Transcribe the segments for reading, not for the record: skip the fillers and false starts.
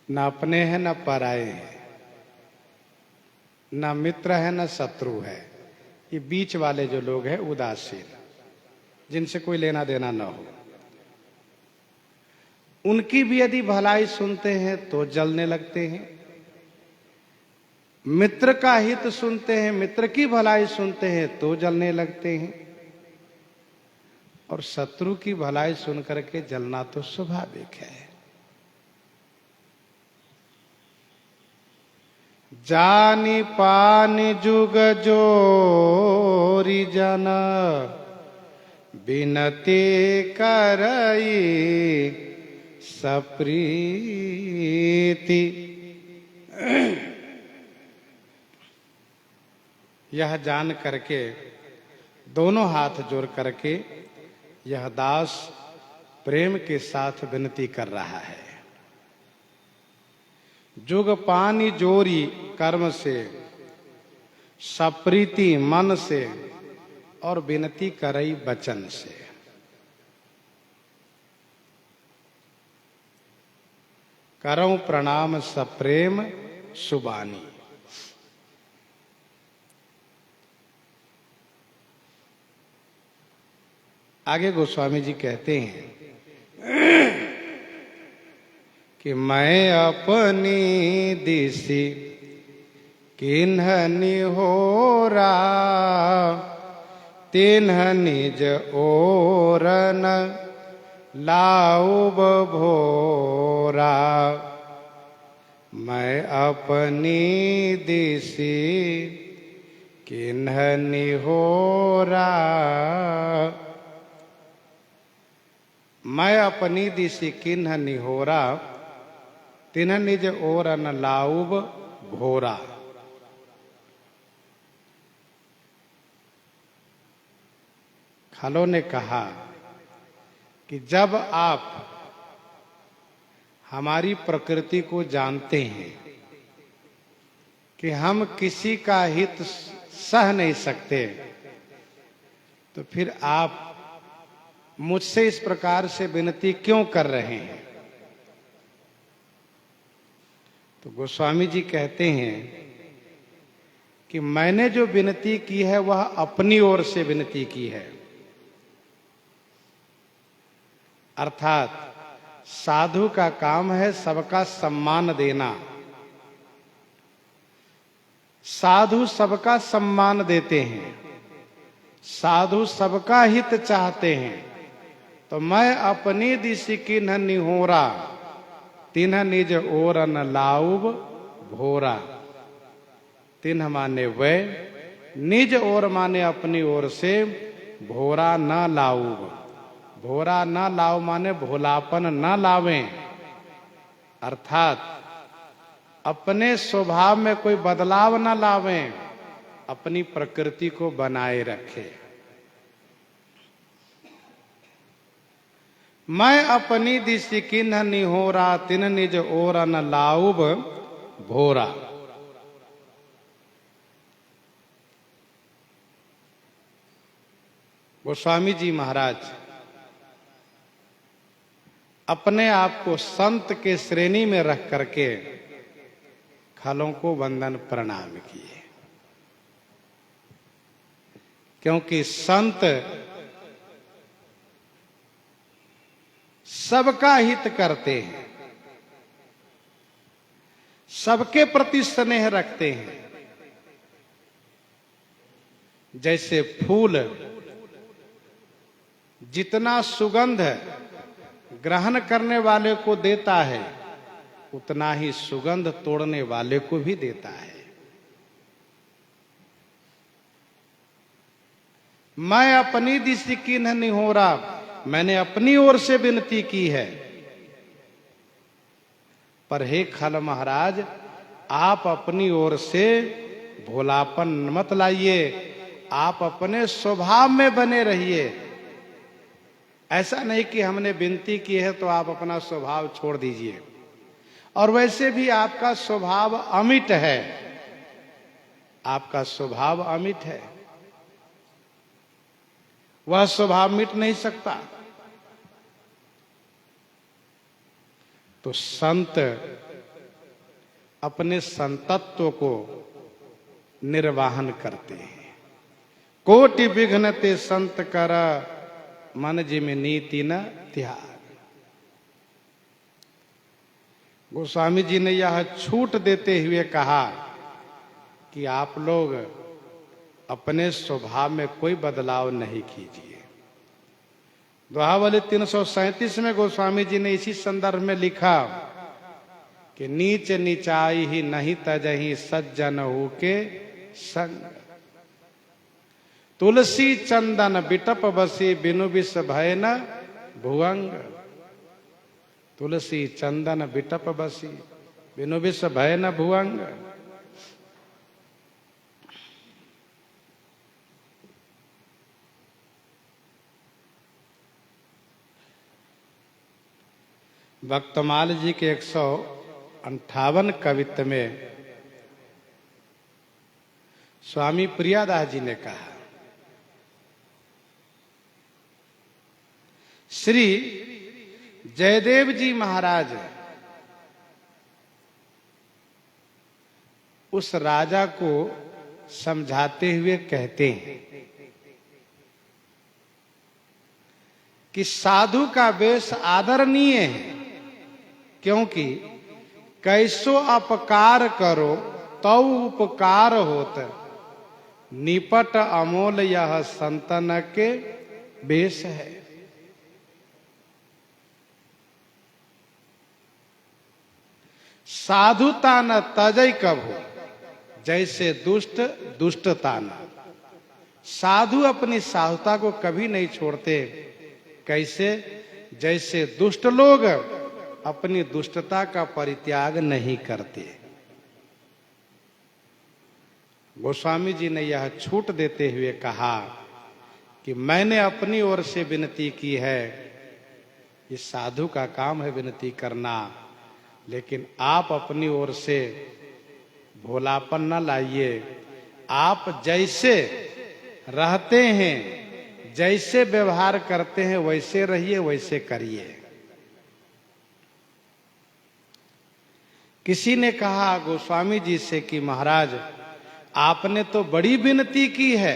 न अपने हैं न पराए हैं, न मित्र है न शत्रु है। ये बीच वाले जो लोग हैं उदासीन, जिनसे कोई लेना देना न हो, उनकी भी यदि भलाई सुनते हैं तो जलने लगते हैं। मित्र का हित सुनते हैं, मित्र की भलाई सुनते हैं तो जलने लगते हैं। और शत्रु की भलाई सुन करके जलना तो स्वाभाविक है। जानी पानी जुग जोरी जन, बिनती करई सप्रीति। यह जान करके, दोनों हाथ जोड़ करके यह दास प्रेम के साथ विनती कर रहा है। जुग पानी जोरी कर्म से, सप्रीति मन से, और विनती करई वचन से। करऊं प्रणाम सप्रेम सुबानी। आगे गोस्वामी जी कहते हैं कि मैं अपनी दिशि किन्ह निहोरा, तिन्ह निज ओरन लाऊब भोरा। मैं अपनी दिशि किन्ह निहोरा, मैं अपनी दिशि किन्ह निहोरा, तिन्ह निज ओरन लाऊब भोरा। खालो ने कहा कि जब आप हमारी प्रकृति को जानते हैं कि हम किसी का हित सह नहीं सकते, तो फिर आप मुझसे इस प्रकार से विनती क्यों कर रहे हैं? तो गोस्वामी जी कहते हैं कि मैंने जो विनती की है वह अपनी ओर से विनती की है। अर्थात साधु का काम है सबका सम्मान देना। साधु सबका सम्मान देते हैं, साधु सबका हित चाहते हैं। तो मैं अपनी दिशि किन्ह निहोरा, तिन्ह निज ओरन लाऊब भोरा। तिन्ह माने वै, निज ओर माने अपनी ओर से, भोरा न लाऊब। भोरा न लाओ माने भोलापन न लावें, अर्थात अपने स्वभाव में कोई बदलाव न लावें, अपनी प्रकृति को बनाए रखें। मैं अपनी दिशि किन्ह निहोरा, तिन्ह निज ओरन लाऊब भोरा। गोस्वामी जी महाराज अपने आप को संत के श्रेणी में रख करके खालों को वंदन प्रणाम किए, क्योंकि संत सबका हित करते हैं, सबके प्रति स्नेह रखते हैं। जैसे फूल जितना सुगंध ग्रहण करने वाले को देता है, उतना ही सुगंध तोड़ने वाले को भी देता है। मैं अपनी दिशि किन्ह निहोरा, मैंने अपनी ओर से विनती की है। पर हे खल महाराज, आप अपनी ओर से भोलापन मत लाइए, आप अपने स्वभाव में बने रहिए। ऐसा नहीं कि हमने विनती की है तो आप अपना स्वभाव छोड़ दीजिए। और वैसे भी आपका स्वभाव अमिट है, आपका स्वभाव अमिट है, वह स्वभाव मिट नहीं सकता। तो संत अपने संतत्व को निर्वाहन करते हैं। कोटि विघ्न ते संत कर, मन जिम नीति न त्याग। गोस्वामी जी ने यह छूट देते हुए कहा कि आप लोग अपने स्वभाव में कोई बदलाव नहीं कीजिए। दोहावली 337 में गोस्वामी जी ने इसी संदर्भ में लिखा कि नीच नीचाई ही नहीं तजही सज्जन हो के संग। तुलसी चंदन बिटप बसी बिनु विष भय न भुवंग। तुलसी चंदन बिटप बसी बिनु विष भय न भुवंग। भक्तमाल जी के 158 कवित्व में स्वामी प्रियादास जी ने कहा, श्री जयदेव जी महाराज उस राजा को समझाते हुए कहते हैं कि साधु का वेश आदरणीय है, क्योंकि कैसो अपकार करो तो उपकार होत। निपट अमोल यह संतन के वेश है। साधुता न तजय कभू, जैसे दुष्ट दुष्टता न। साधु अपनी साधुता को कभी नहीं छोड़ते। कैसे? जैसे दुष्ट लोग अपनी दुष्टता का परित्याग नहीं करते। गोस्वामी जी ने यह छूट देते हुए कहा कि मैंने अपनी ओर से विनती की है, इस साधु का काम है विनती करना, लेकिन आप अपनी ओर से भोलापन न लाइए। आप जैसे रहते हैं, जैसे व्यवहार करते हैं, वैसे रहिए, वैसे करिए। किसी ने कहा गोस्वामी जी से कि महाराज आपने तो बड़ी विनती की है,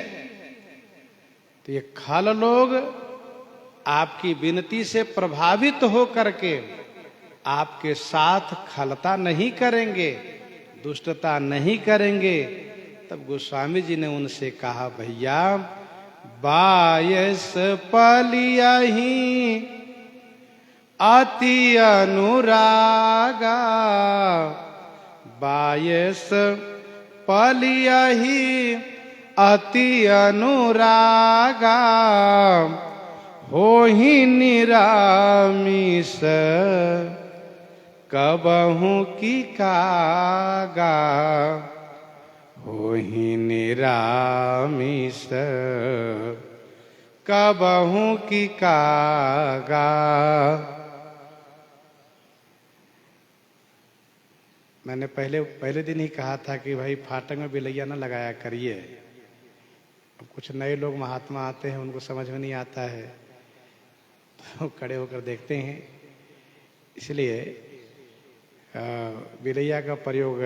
तो ये खल लोग आपकी विनती से प्रभावित हो करके आपके साथ खलता नहीं करेंगे, दुष्टता नहीं करेंगे। तब गोस्वामी जी ने उनसे कहा, भैया बायस पलिया ही अति अनुरागा। बायस पलिया ही अति अनुरागा। हो ही निरामिष कबहू की कागा। हो ही निरामिष कबहू की कागा। मैंने पहले दिन ही कहा था कि भाई फाटक में बिलैया ना लगाया करिए। अब कुछ नए लोग महात्मा आते हैं, उनको समझ में नहीं आता है, तो खड़े होकर देखते हैं। इसलिए बिलैया का प्रयोग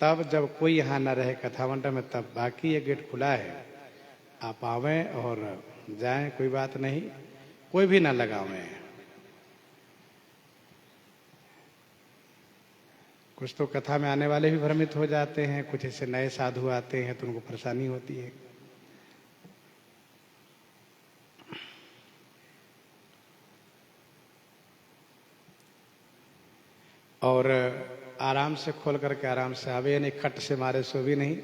तब जब कोई यहाँ न रहे कथा मंडप में, तब। बाकी ये गेट खुला है, आप आवें और जाएं, कोई बात नहीं, कोई भी ना लगावें। कुछ तो कथा में आने वाले भी भ्रमित हो जाते हैं, कुछ ऐसे नए साधु आते हैं तो उनको परेशानी होती है। और आराम से खोल करके आराम से आवे, यानी खट से मारे सो भी नहीं।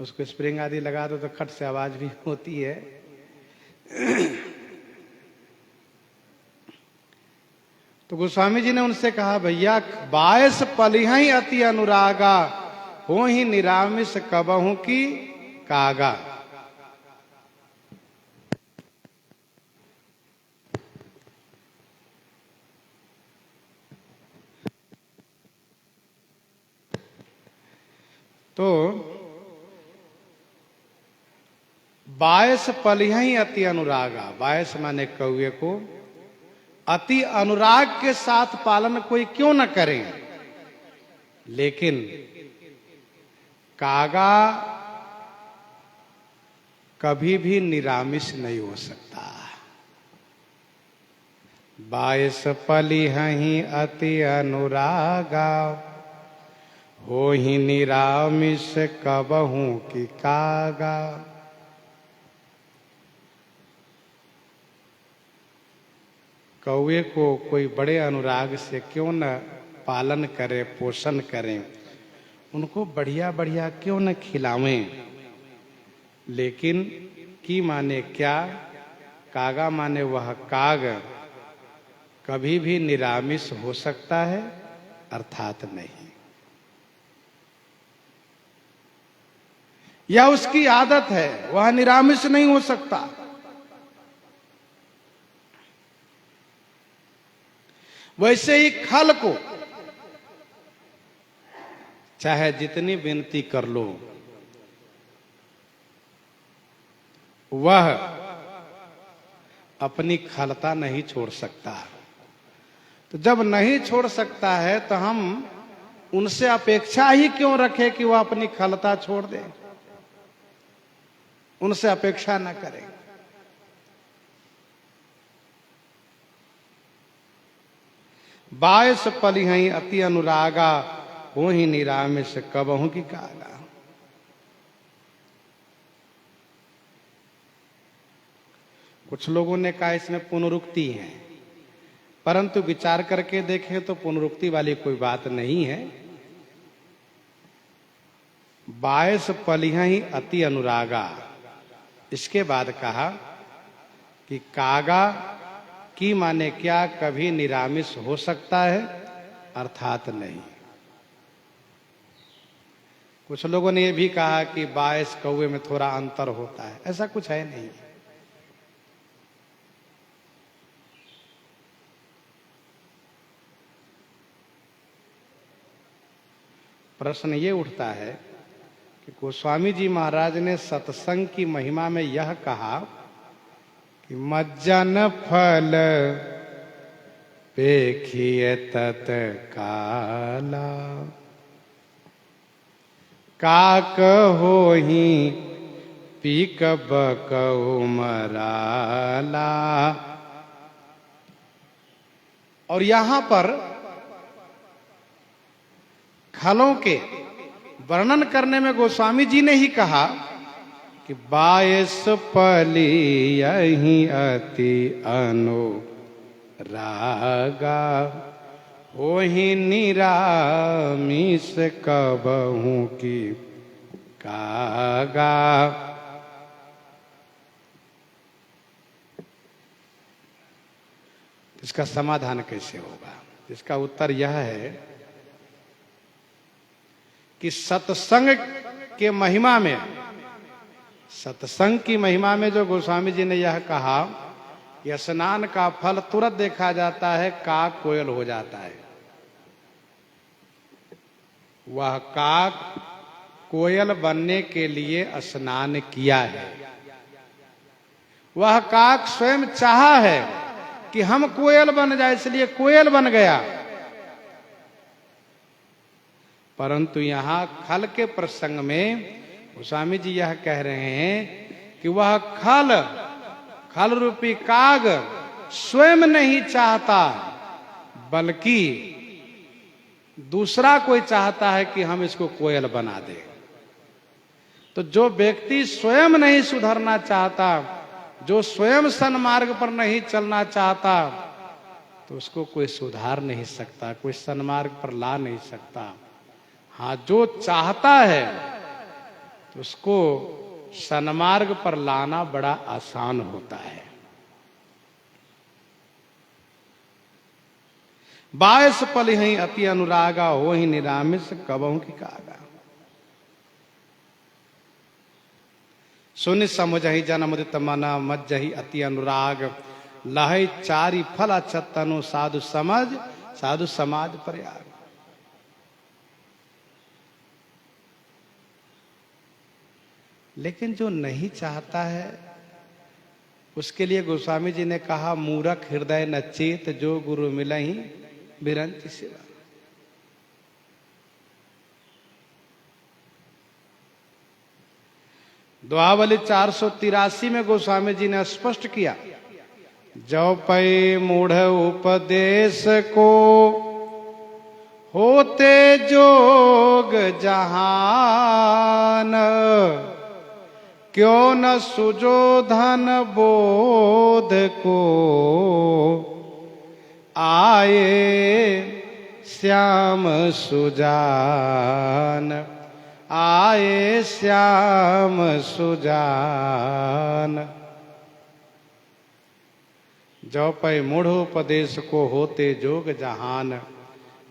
उसको स्प्रिंग आदि लगा दो तो खट से आवाज भी होती है। तो गोस्वामी जी ने उनसे कहा, भैया बायस पलिया ही अति अनुरागा। हो ही निरामिष कबहू की कागा। तो बायस पलिया ही अति अनुरागा। बायस माने कौए को अति अनुराग के साथ पालन कोई क्यों न करे। लेकिन कागा कभी भी निरामिष नहीं हो सकता। 22 पली हहीं अति अनुरागा, हो ही निरामिष कबहू की कागा। कौवे को कोई बड़े अनुराग से क्यों न पालन करे, पोषण करें, उनको बढ़िया बढ़िया क्यों न खिलावें, लेकिन की माने क्या, कागा माने वह काग कभी भी निरामिष हो सकता है, अर्थात नहीं। या उसकी आदत है, वह निरामिष नहीं हो सकता। वैसे ही खल को चाहे जितनी विनती कर लो, वह अपनी खलता नहीं छोड़ सकता। तो जब नहीं छोड़ सकता है तो हम उनसे अपेक्षा ही क्यों रखें कि वह अपनी खलता छोड़ दे। उनसे अपेक्षा न करें। बायस पली हई अति अनुरागा, हो ही निरामिष कबहू की कागा। कुछ लोगों ने कहा इसमें पुनरुक्ति है, परंतु विचार करके देखें तो पुनरुक्ति वाली कोई बात नहीं है। 22 पलियां ही अति अनुरागा, इसके बाद कहा कि कागा की माने क्या, कभी निरामिष हो सकता है, अर्थात नहीं। कुछ लोगों ने यह भी कहा कि 22 कौवे में थोड़ा अंतर होता है, ऐसा कुछ है नहीं। प्रश्न ये उठता है कि गोस्वामी जी महाराज ने सत्संग की महिमा में यह कहा कि मज्जन फल पेखिए तत्काला, काक हो ही पीक बकऊ मराला। और यहां पर खलों के वर्णन करने में गोस्वामी जी ने ही कहा कि 22 पली यही अति अनुरागा, हो ही निरामिष कबहू की कागा। इसका समाधान कैसे होगा? इसका उत्तर यह है कि सत्संग के महिमा में, सत्संग की महिमा में जो गोस्वामी जी ने यह कहा कि स्नान का फल तुरंत देखा जाता है, काक कोयल हो जाता है। वह काक कोयल बनने के लिए स्नान किया है। वह काक स्वयं चाहा है कि हम कोयल बन जाए, इसलिए कोयल बन गया। परंतु यहां खल के प्रसंग में गोस्वामी जी यह कह रहे हैं कि वह खल रूपी काग स्वयं नहीं चाहता, बल्कि दूसरा कोई चाहता है कि हम इसको कोयल बना दें। तो जो व्यक्ति स्वयं नहीं सुधरना चाहता, जो स्वयं सन्मार्ग पर नहीं चलना चाहता, तो उसको कोई सुधार नहीं सकता, कोई सन्मार्ग पर ला नहीं सकता। हाँ, जो चाहता है तो उसको सन्मार्ग पर लाना बड़ा आसान होता है। 22 पल ही अति अनुरागा, हो ही निरामिष कबहू की कागा। सुनि समझहि जनमुदित मना, मज्जहि अति अनुराग, लहै चारि फल अछतनु, साधु समझ साधु समाज प्रयाग। लेकिन जो नहीं चाहता है उसके लिए गोस्वामी जी ने कहा, मूरख हृदय न चेत, जो गुरु मिलहि बिरंच सिवा। दुआवली 483 में गोस्वामी जी ने स्पष्ट किया, जो पै मूढ़ उपदेश को होते जोग जहान, क्यों न सुजोधन बोध को आए श्याम सुजान, आए श्याम सुजान। जो पै मूढ़ उपदेश को होते जोग जहान,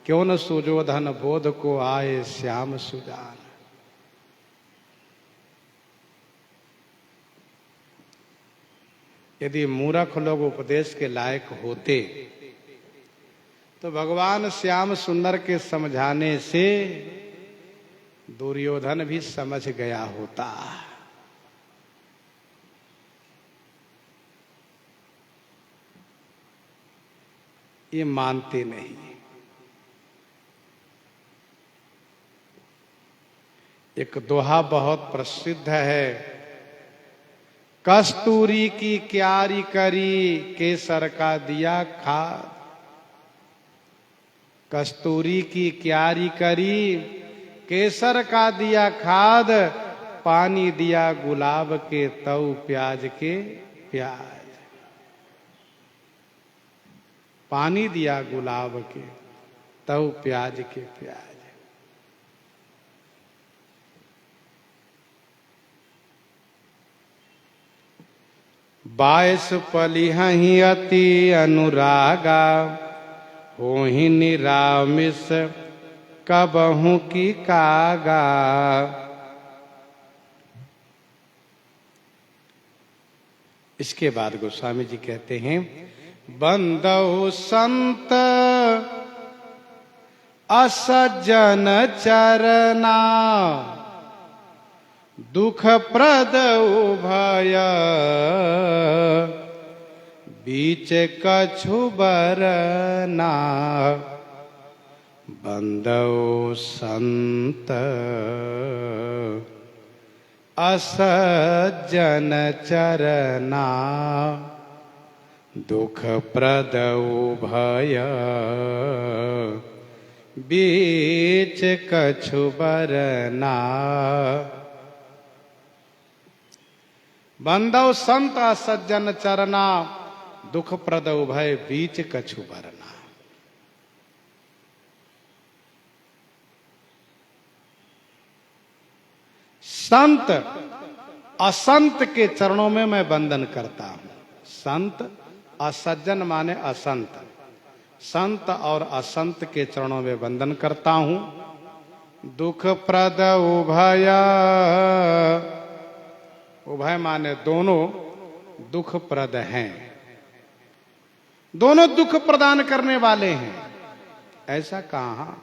क्यों न सुजोधन बोध को आए श्याम सुजान। यदि मूर्ख लोग उपदेश के लायक होते तो भगवान श्याम सुंदर के समझाने से दुर्योधन भी समझ गया होता। ये मानते नहीं। एक दोहा बहुत प्रसिद्ध है, कस्तूरी की क्यारी करी केसर का दिया खाद। कस्तूरी की क्यारी करी केसर का दिया खाद, पानी दिया गुलाब के तऊ प्याज के प्याज। पानी दिया गुलाब के तऊ प्याज के प्याज। बाईस पलिहहि अति अनुरागा, होहि निरामिस कबहू की कागा। इसके बाद गोस्वामी जी कहते हैं, बंदौ संत असज्जन चरना, दुख प्रद उभय बीच कछु बरना। बंदौ संत असज्जन चरना, दुख प्रद उभय बीच कछु बरना। बंदौ संत असज्जन चरना, दुख प्रद उभय बीच कछु बरना। संत असंत के चरणों में मैं वंदन करता हूं। संत असज्जन माने असंत, संत और असंत के चरणों में वंदन करता हूं। दुख प्रद उभय, उभय माने दोनों दुख प्रद हैं, दोनों दुख प्रदान करने वाले हैं। ऐसा कहां?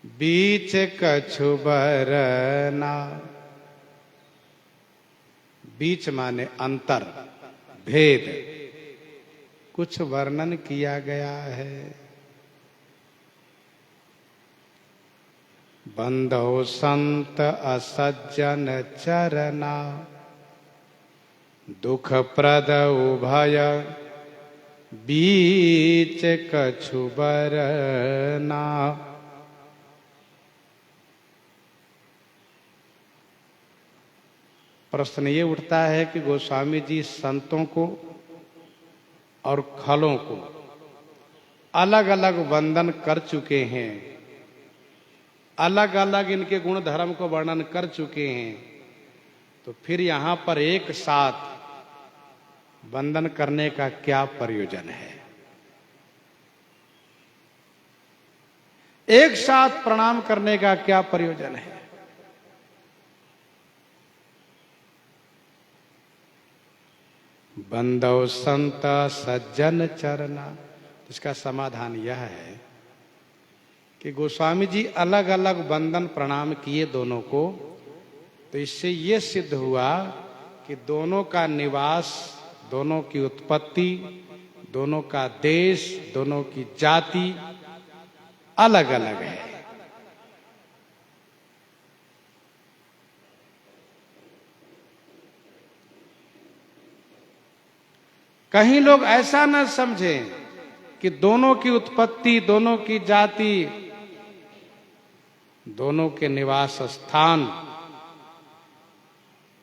बीच कछु बरना, बीच माने अंतर, भेद, कुछ वर्णन किया गया है। बंदौ संत असज्जन चरना, दुख प्रद उभय बीच कछु बरना। प्रश्न ये उठता है कि गोस्वामी जी संतों को और खलों को अलग अलग वंदन कर चुके हैं, अलग अलग इनके गुण धर्म को वर्णन कर चुके हैं, तो फिर यहां पर एक साथ वंदन करने का क्या प्रयोजन है? एक साथ प्रणाम करने का क्या प्रयोजन है? बंदौ संत सज्जन चरना। इसका समाधान यह है कि गोस्वामी जी अलग अलग वंदन प्रणाम किए दोनों को, तो इससे ये सिद्ध हुआ कि दोनों का निवास, दोनों की उत्पत्ति, दोनों का देश, दोनों की जाति अलग अलग है। कहीं लोग ऐसा न समझें कि दोनों की उत्पत्ति, दोनों की जाति, दोनों के निवास स्थान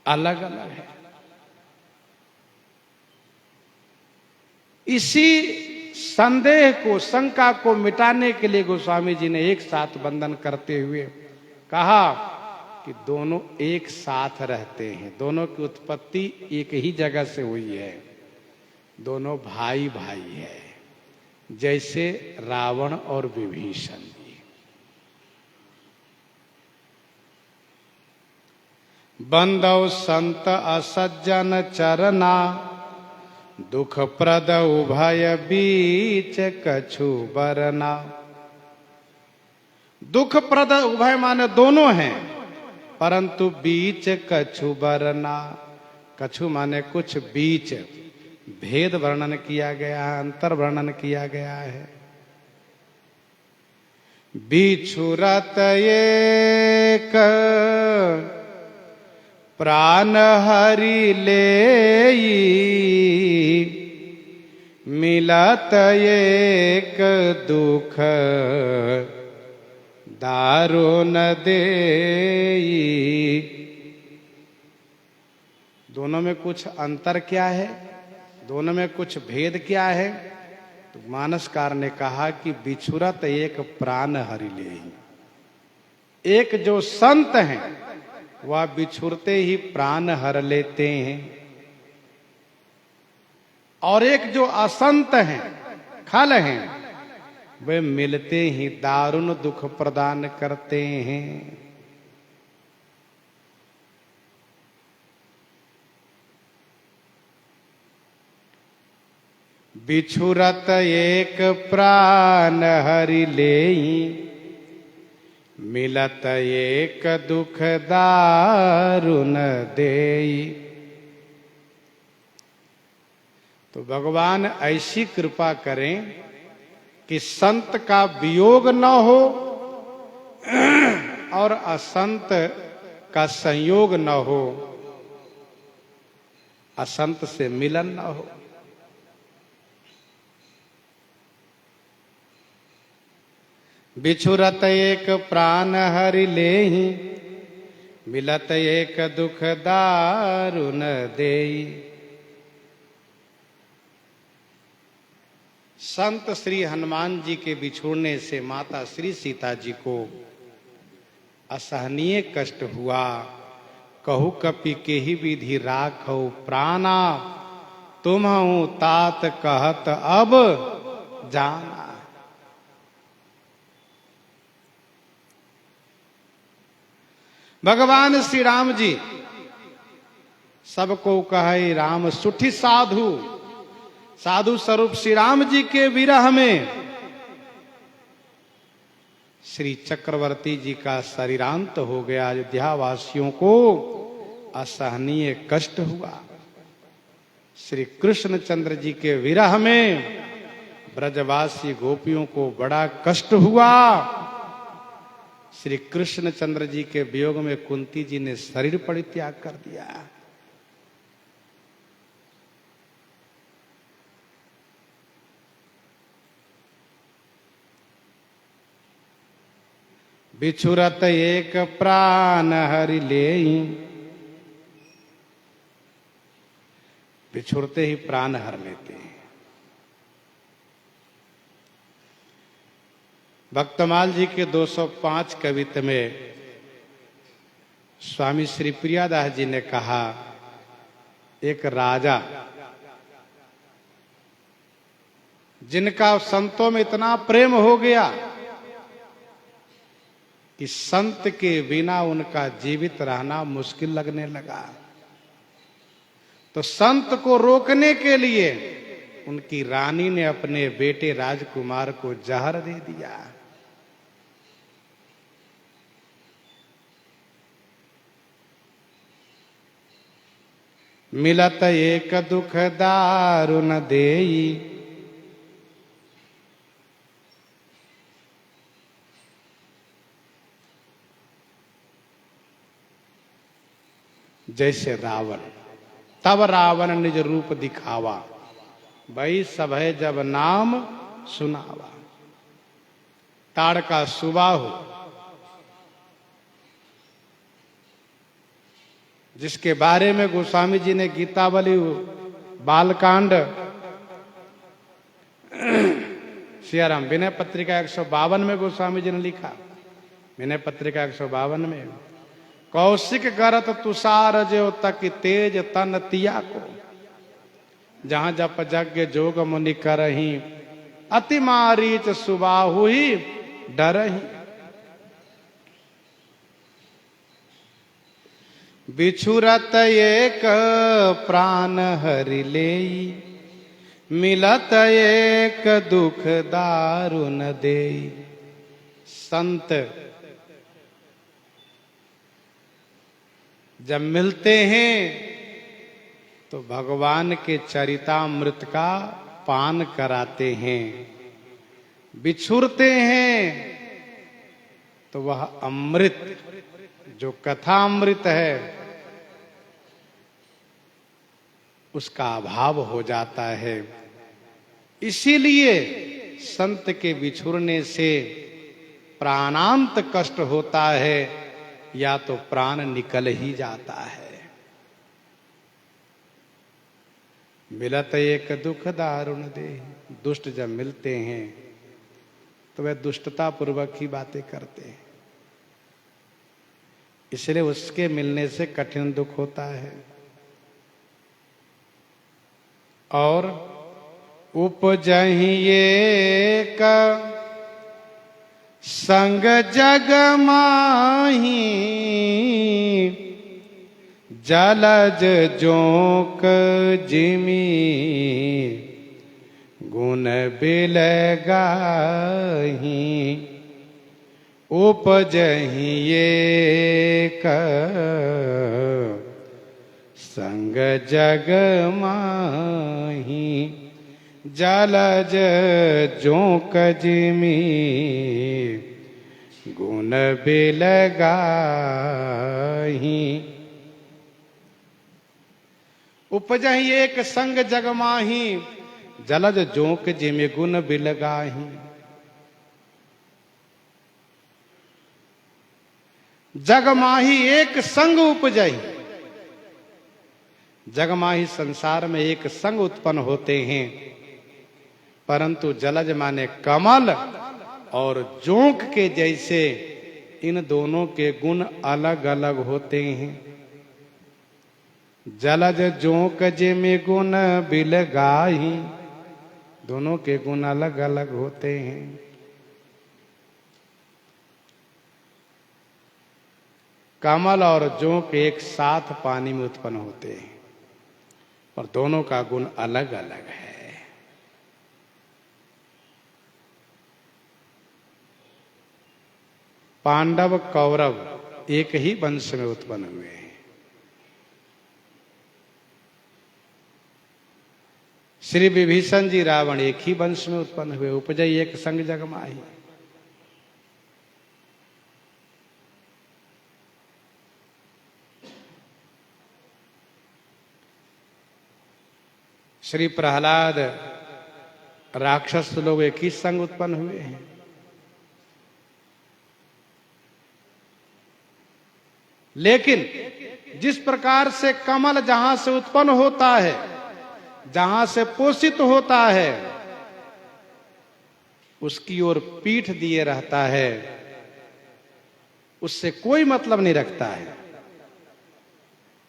अलग अलग है। इसी संदेह को, शंका को मिटाने के लिए गोस्वामी जी ने एक साथ बंधन करते हुए कहा कि दोनों एक साथ रहते हैं, दोनों की उत्पत्ति एक ही जगह से हुई है, दोनों भाई भाई है, जैसे रावण और विभीषण जी। बंदौ संत असज्जन चरना, दुख प्रद उभय बीच कछु बरना। दुख प्रद उभय माने दोनों हैं, परंतु बीच कछु बरना। कछु माने कुछ, बीच भेद वर्णन किया गया है, अंतर वर्णन किया गया है। बिछुरत एक प्राण हरि लेई, मिलत एक दुख दारुण देई। दोनों में कुछ अंतर क्या है, दोनों में कुछ भेद क्या है? तो मानसकार ने कहा कि बिछुरत एक प्राण हरि लेई। एक जो संत हैं वह बिछुरते ही प्राण हर लेते हैं, और एक जो असंत हैं, खल हैं, वे मिलते ही दारुण दुख प्रदान करते हैं। बिछुरत एक प्राण हरि लेई, मिलत एक दुख दारुण देई। तो भगवान ऐसी कृपा करें कि संत का वियोग न हो और असंत का संयोग न हो, असंत से मिलन न हो। बिछुरत एक प्राण हरि लेहि, मिलत एक दुख दारुण देई। संत श्री हनुमान जी के बिछुड़ने से माता श्री सीता जी को असहनीय कष्ट हुआ। कहु कपि केहि विधि राखौ प्राणा, तुम्हु तात कहत अब जाना। भगवान श्री राम जी सबको कहे राम सुठी साधु, साधु स्वरूप श्री राम जी के विरह में श्री चक्रवर्ती जी का शरीरांत हो गया। अयोध्या वासियों को असहनीय कष्ट हुआ। श्री कृष्णचंद्र जी के विरह में ब्रजवासी गोपियों को बड़ा कष्ट हुआ। श्री कृष्णचंद्र जी के वियोग में कुंती जी ने शरीर परित्याग कर दिया। बिछुरत एक प्राण हरि लेई, बिछुरते ही प्राण हर लेते हैं। भक्तमाल जी के 205 कवित्त में स्वामी श्री प्रियादास जी ने कहा, एक राजा जिनका संतों में इतना प्रेम हो गया कि संत के बिना उनका जीवित रहना मुश्किल लगने लगा, तो संत को रोकने के लिए उनकी रानी ने अपने बेटे राजकुमार को जहर दे दिया। मिलत एक दुख दारुण देई, जैसे रावण। तब रावण निज रूप दिखावा, भाई सब है जब नाम सुनावा। ताड़का सुबाहु, जिसके बारे में गोस्वामी जी ने गीतावली बालकांड सियाराम विनय पत्रिका 152 में गोस्वामी जी ने लिखा। विनय पत्रिका 152 में, कौशिक गरत तुषार जो तक तेज तन तिया को, जहां जप यज्ञ जोग मुनि करही, अति मारीच सुबाहु ही डरही। बिछुरत एक प्राण हरि लेई, मिलत एक दुख दारुन देई। संत जब मिलते हैं तो भगवान के चरितामृत का पान कराते हैं। बिछुरते हैं तो वह अमृत, जो कथामृत है, उसका अभाव हो जाता है। इसीलिए संत के बिछुरने से प्राणांत कष्ट होता है, या तो प्राण निकल ही जाता है। मिलत एक दुख दारुण दे। दुष्ट जब मिलते हैं तो वह दुष्टता पूर्वक ही बातें करते हैं, इसलिए उसके मिलने से कठिन दुख होता है। और उपजहिए का संग जग माही, जलज जोक जिमी गुण बिलगाही। उपजहिए का संग जग माही, जलज जोक जिमी गुण बिलगाही। उपजहि एक संग जग माही, जलज जोक जिमी गुण बिलगाही। जग माही एक संग उपजहि। जगमाही संसार में एक संग उत्पन्न होते हैं, परंतु जलज माने कमल और जोंक के जैसे इन दोनों के गुण अलग अलग होते हैं। जलज जोंक जिमे गुण बिलगाही, दोनों के गुण अलग अलग होते हैं। कमल और जोंक एक साथ पानी में उत्पन्न होते हैं, और दोनों का गुण अलग अलग है। पांडव कौरव एक ही वंश में उत्पन्न हुए हैं। श्री विभीषण जी रावण एक ही वंश में उत्पन्न हुए। उपजई एक संग जग माही। श्री प्रहलाद राक्षस लोग एक ही संग उत्पन्न हुए हैं। लेकिन जिस प्रकार से कमल जहां से उत्पन्न होता है, जहां से पोषित होता है, उसकी ओर पीठ दिए रहता है, उससे कोई मतलब नहीं रखता है,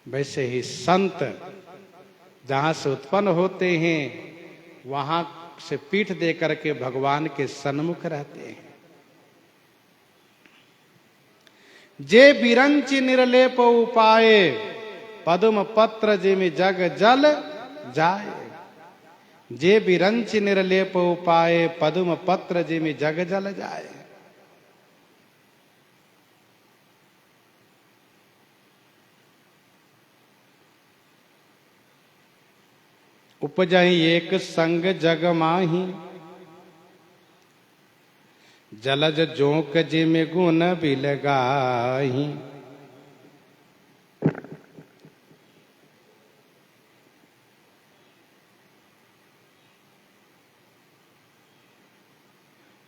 वैसे ही संत जहां से उत्पन्न होते हैं वहां से पीठ देकर के भगवान के सन्मुख रहते हैं। जे बिरंचि निर्लेप उपाये, पद्म पत्र जिमि जग जल जाए। जे बिरंचि निर्लेप उपाये, पद्म पत्र जिमि जग जल जाए। उपजहि एक संग जग माही, जलज जोंक जिमि गुण बिलगाही।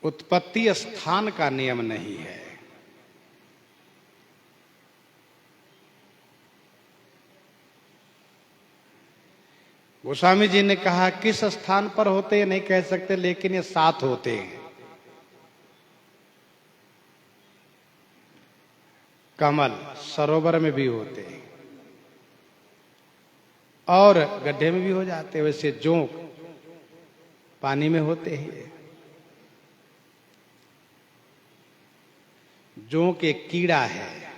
उत्पत्ति स्थान का नियम नहीं है। गोस्वामी जी ने कहा किस स्थान पर होते हैं नहीं कह सकते, लेकिन ये 7 होते हैं। कमल सरोवर में भी होते हैं और गड्ढे में भी हो जाते हैं। वैसे जोंक पानी में होते हैं। जोंक एक कीड़ा है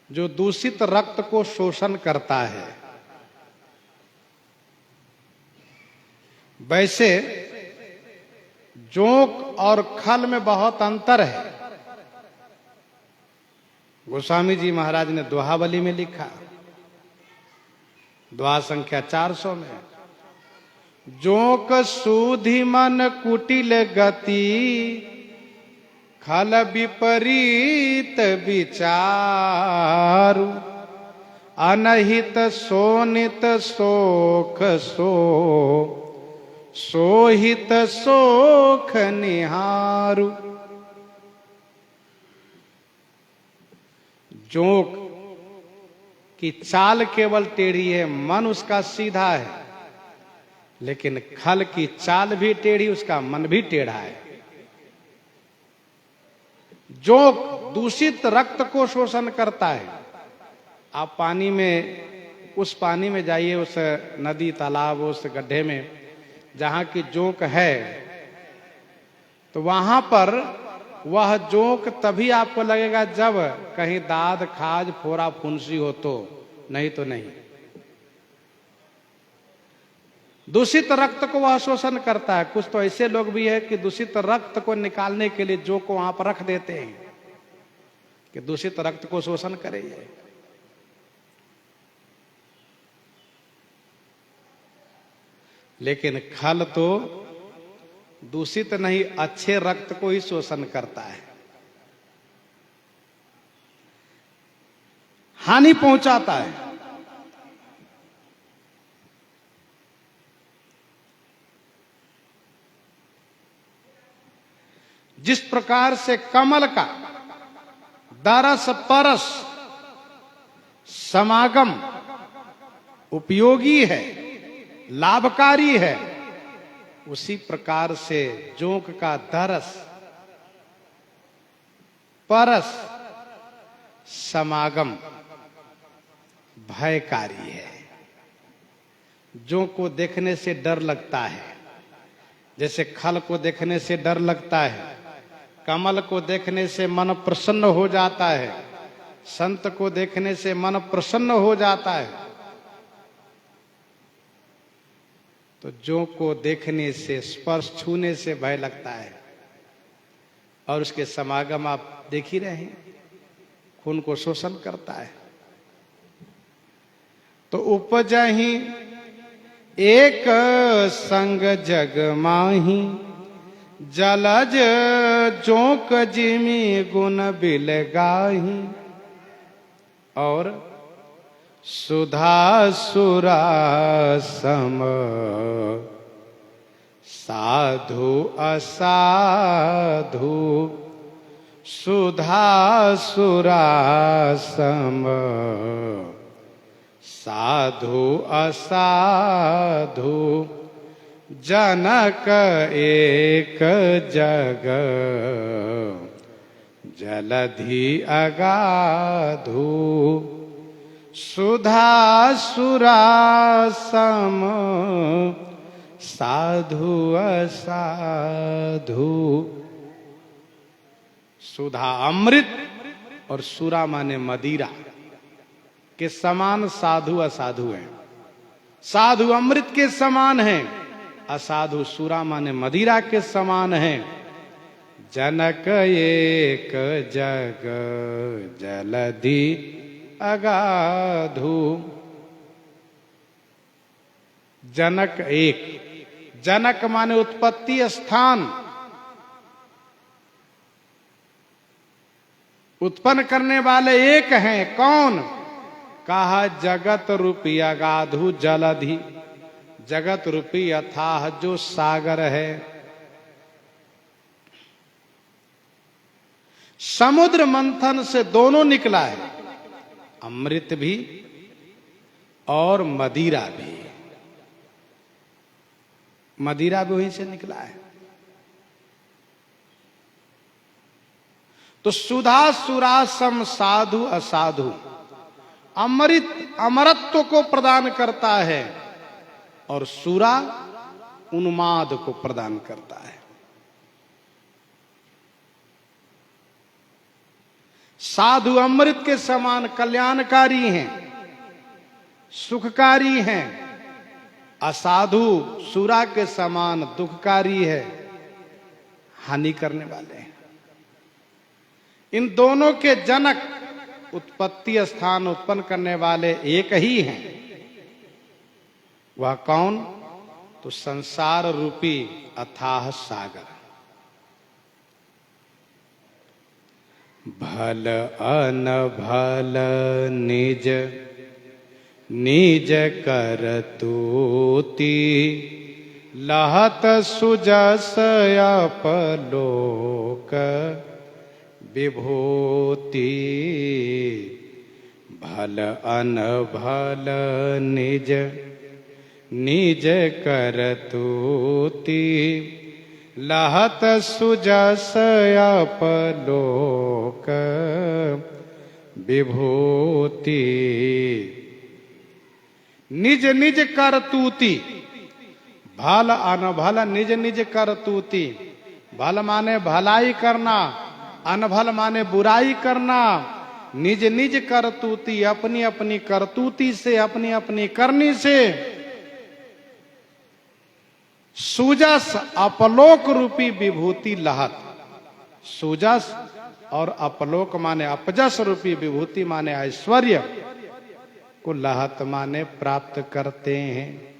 जो दूषित रक्त को शोषण करता है। वैसे जोंक और खल में बहुत अंतर है। गोस्वामी जी महाराज ने दोहावली में लिखा, दोहा संख्या 400 में, जोंक सूधि मन कुटिल गति, खल विपरीत विचारु, अनहित सोनित सोख सो, सोहित सोख निहारु। जोंक की चाल केवल टेढ़ी है, मन उसका सीधा है, लेकिन खल की चाल भी टेढ़ी, उसका मन भी टेढ़ा है। जोंक दूषित रक्त को शोषण करता है। आप पानी में, उस पानी में जाइए, उस नदी तालाब उस गड्ढे में जहां की जोंक है, तो वहां पर वह जोंक तभी आपको लगेगा जब कहीं दाद खाज फोड़ा फुंसी हो, तो नहीं तो नहीं। दूषित रक्त को वह शोषण करता है। कुछ तो ऐसे लोग भी है कि दूषित रक्त को निकालने के लिए जोंक को वहां पर रख देते हैं कि दूषित रक्त को शोषण करे। लेकिन खल तो दूषित नहीं, अच्छे रक्त को ही शोषण करता है, हानि पहुंचाता है। जिस प्रकार से कमल का दरस परस समागम उपयोगी है, लाभकारी है, उसी प्रकार से जोंक का दरस परस समागम भयकारी है। जोंक को देखने से डर लगता है, जैसे खल को देखने से डर लगता है, कमल को देखने से मन प्रसन्न हो जाता है, संत को देखने से मन प्रसन्न हो जाता है। तो जोंक को देखने से, स्पर्श छूने से भय लगता है। और उसके समागम आप देख ही रहे हैं, खून को शोषण करता है। तो उपजहि एक संग जग माही, जलज जोंक जिमी गुण बिल गाही, और सुधा सुरा सम साधु असाधु, सुधा सुरा सम साधु असाधु, जनक एक जग जलधि अगाधु, सुधा सुरा सम साधु असाधु। सुधा अमृत और सुरा माने मदिरा के समान साधु असाधु हैं। साधु अमृत के समान हैं, असाधु सुरा माने मदिरा के समान हैं। जनक एक जग जलधि अगाधु। जनक एक, जनक माने उत्पत्ति स्थान, उत्पन्न करने वाले एक हैं। कौन? कहा जगत रूपी अगाधु जलधि, जगत रूपी अथाह जो सागर है। समुद्र मंथन से दोनों निकला है, अमृत भी और मदिरा भी। मदिरा भी वहीं से निकला है। तो सुधा सुरासम साधु असाधु, अमृत अमरत्व को प्रदान करता है और सुरा उन्माद को प्रदान करता है। साधु अमृत के समान कल्याणकारी हैं, सुखकारी हैं, असाधु सुरा के समान दुखकारी है, हानि करने वाले हैं। इन दोनों के जनक, उत्पत्ति स्थान उत्पन्न करने वाले एक ही हैं। वह कौन? तो संसार रूपी अथाह सागर। भल अनभल निज निज करतूति, लहत सुजस अपलोक विभूति। भल अनभल निज निज करतूति, लहत सुजस अपलोक विभूति। निज निज करतूति, भल अनभल निज निज करतूति। भल माने भलाई करना, अनभल माने बुराई करना। निज निज करतूति, अपनी अपनी करतूति से, अपनी अपनी करनी से सुजस अपलोक रूपी विभूति लहत। सुजस और अपलोक माने अपजस रूपी विभूति माने ऐश्वर्य को लहत माने प्राप्त करते हैं।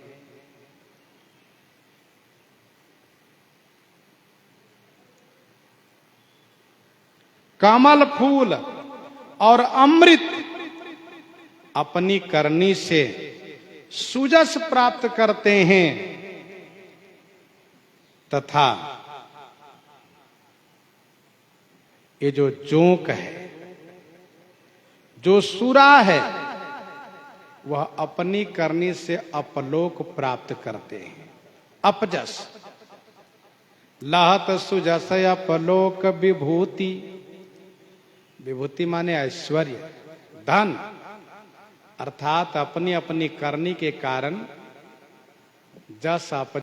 कमल फूल और अमृत अपनी करनी से सुजस प्राप्त करते हैं, तथा ये जो जोंक है, जो सुरा है, वह अपनी करनी से अपलोक प्राप्त करते हैं, अपजस। लहत सुजस अपलोक विभूति। विभूति माने ऐश्वर्य, धन, अर्थात अपनी अपनी करनी के कारण जस